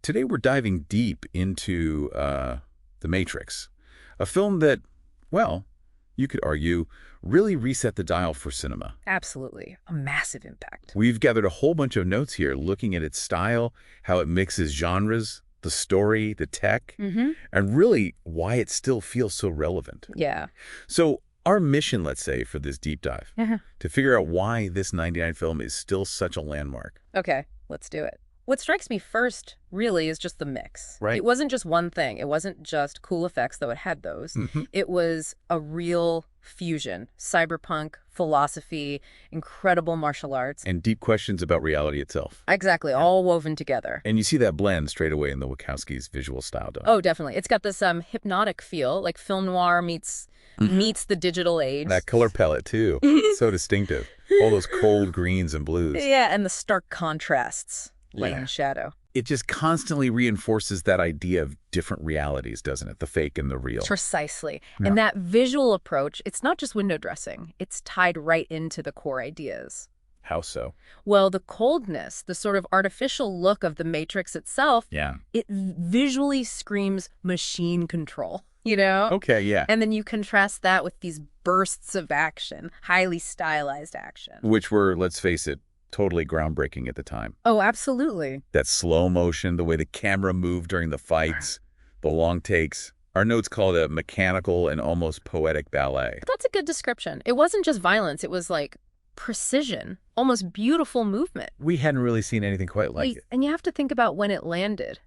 Today we're diving deep into The Matrix, a film that, well, you could argue, really reset the dial for cinema. Absolutely. A massive impact. We've gathered a whole bunch of notes here looking at its style, how it mixes genres, the story, the tech, and really why it still feels so relevant. Yeah. So our mission, let's say, for this deep dive, to figure out why this 99 film is still such a landmark. Okay, let's do it. What strikes me first, really, is just the mix. Right. It wasn't just one thing. It wasn't just cool effects, though it had those. It was a real fusion. Cyberpunk, philosophy, incredible martial arts. And deep questions about reality itself. Exactly, all woven together. And you see that blend straight away in the Wachowski's visual style, don't you? Oh, definitely. It's got this hypnotic feel, like film noir meets the digital age. That color palette, too. So distinctive. All those cold greens and blues. Yeah, and the stark contrasts. Light and shadow. It just constantly reinforces that idea of different realities, doesn't it? The fake and the real. Precisely. And that visual approach, it's not just window dressing. It's tied right into the core ideas. How so? Well, the coldness, the sort of artificial look of the Matrix itself, it visually screams machine control, you know? Okay, yeah. And then you contrast that with these bursts of action, highly stylized action. Which were, let's face it, totally groundbreaking at the time. Oh, absolutely. That slow motion, the way the camera moved during the fights, the long takes. Our notes call it a mechanical and almost poetic ballet. That's a good description. It wasn't just violence. It was like precision, almost beautiful movement. We hadn't really seen anything quite like it. And you have to think about when it landed.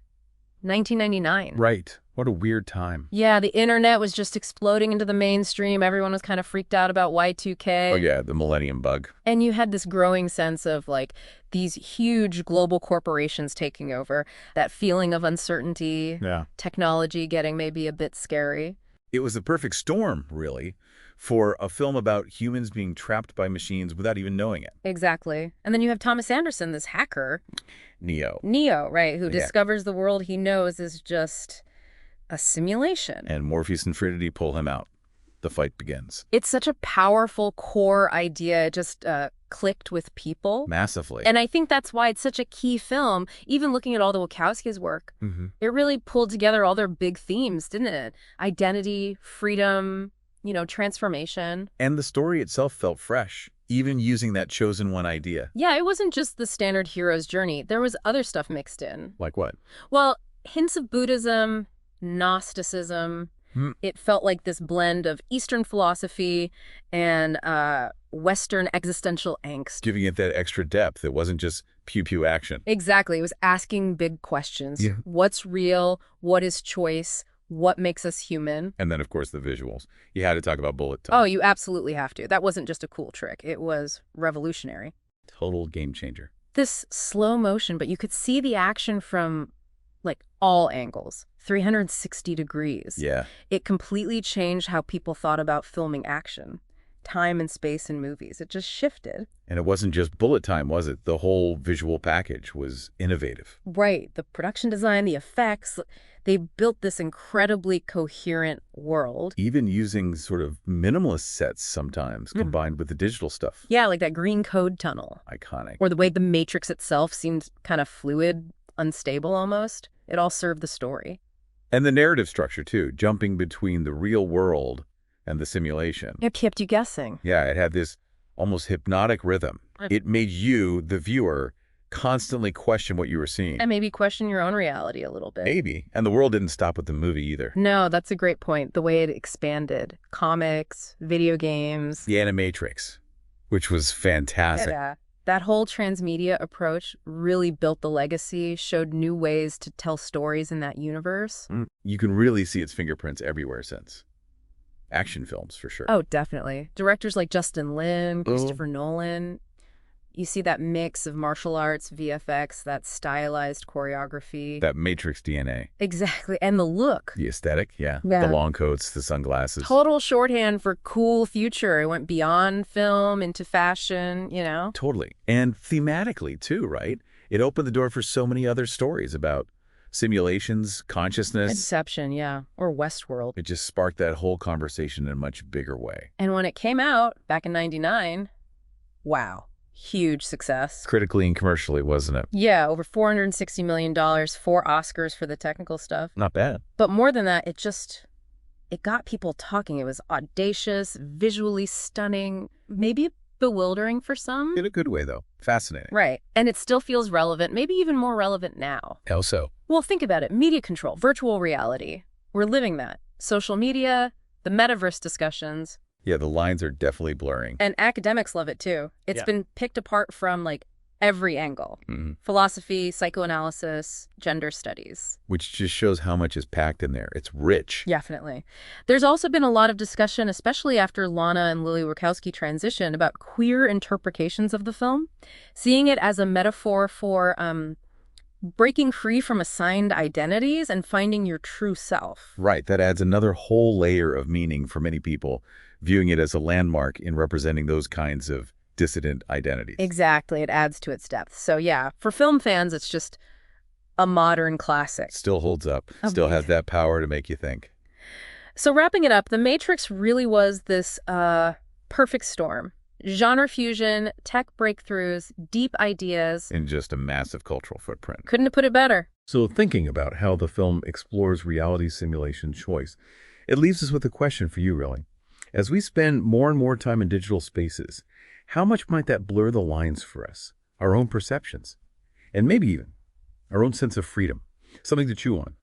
1999. Right. What a weird time. Yeah, the internet was just exploding into the mainstream. Everyone was kind of freaked out about Y2K. Oh, yeah, the millennium bug. And you had this growing sense of, like, these huge global corporations taking over, that feeling of uncertainty, technology getting maybe a bit scary. It was the perfect storm, really, for a film about humans being trapped by machines without even knowing it. Exactly. And then you have Thomas Anderson, this hacker. Neo, right, who discovers the world he knows is just a simulation. And Morpheus and Trinity pull him out. The fight begins. It's such a powerful core idea. It just clicked with people. Massively. And I think that's why it's such a key film. Even looking at all the Wachowskis' work, it really pulled together all their big themes, didn't it? Identity, freedom, transformation. And the story itself felt fresh, even using that chosen one idea. Yeah, it wasn't just the standard hero's journey. There was other stuff mixed in. Like what? Well, hints of Buddhism, Gnosticism. It felt like this blend of Eastern philosophy and Western existential angst. Giving it that extra depth. It wasn't just pew-pew action. Exactly. It was asking big questions. What's real? What is choice? What makes us human? And then, of course, the visuals. You had to talk about bullet time. Oh, you absolutely have to. That wasn't just a cool trick. It was revolutionary. Total game changer. This slow motion, but you could see the action from, like, all angles. 360 degrees. Yeah. It completely changed how people thought about filming action. Time and space in movies. It just shifted. And it wasn't just bullet time, was it? The whole visual package was innovative. Right. The production design, the effects, they built this incredibly coherent world. Even using sort of minimalist sets sometimes, combined with the digital stuff. Yeah, like that green code tunnel. Iconic. Or the way the Matrix itself seemed kind of fluid, unstable almost. It all served the story. And the narrative structure, too, jumping between the real world and the simulation. It kept you guessing. Yeah, it had this almost hypnotic rhythm. It made you, the viewer, constantly question what you were seeing. And maybe question your own reality a little bit. Maybe. And the world didn't stop with the movie either. No, that's a great point. The way it expanded. Comics, video games. The Animatrix, which was fantastic. Yeah. That whole transmedia approach really built the legacy, showed new ways to tell stories in that universe. You can really see its fingerprints everywhere since. Action films, for sure. Oh, definitely. Directors like Justin Lin, Christopher Nolan. You see that mix of martial arts, VFX, that stylized choreography. That Matrix DNA. Exactly. And the look. The aesthetic, yeah. The long coats, the sunglasses. Total shorthand for cool future. It went beyond film into fashion, Totally. And thematically, too, right? It opened the door for so many other stories about simulations, consciousness. Inception, yeah. Or Westworld. It just sparked that whole conversation in a much bigger way. And when it came out, back in '99, wow. Huge success. Critically and commercially, wasn't it? Yeah, over $460 million, 4 Oscars for the technical stuff. Not bad. But more than that, it got people talking. It was audacious, visually stunning, maybe bewildering for some. In a good way, though. Fascinating. Right. And it still feels relevant, maybe even more relevant now. How so? Well, think about it. Media control, virtual reality. We're living that. Social media, the metaverse discussions. Yeah, the lines are definitely blurring. And academics love it, too. It's been picked apart from, every angle. Philosophy, psychoanalysis, gender studies. Which just shows how much is packed in there. It's rich. Definitely. There's also been a lot of discussion, especially after Lana and Lilly Wachowski transition, about queer interpretations of the film, seeing it as a metaphor for breaking free from assigned identities and finding your true self. Right. That adds another whole layer of meaning for many people, viewing it as a landmark in representing those kinds of dissident identities. Exactly. It adds to its depth. So yeah, for film fans, it's just a modern classic. Still holds up. Still has that power to make you think. So wrapping it up, The Matrix really was this perfect storm. Genre fusion, tech breakthroughs, deep ideas. In just a massive cultural footprint. Couldn't have put it better. So thinking about how the film explores reality simulation choice, it leaves us with a question for you, really. As we spend more and more time in digital spaces, how much might that blur the lines for us, our own perceptions, and maybe even our own sense of freedom? Something to chew on.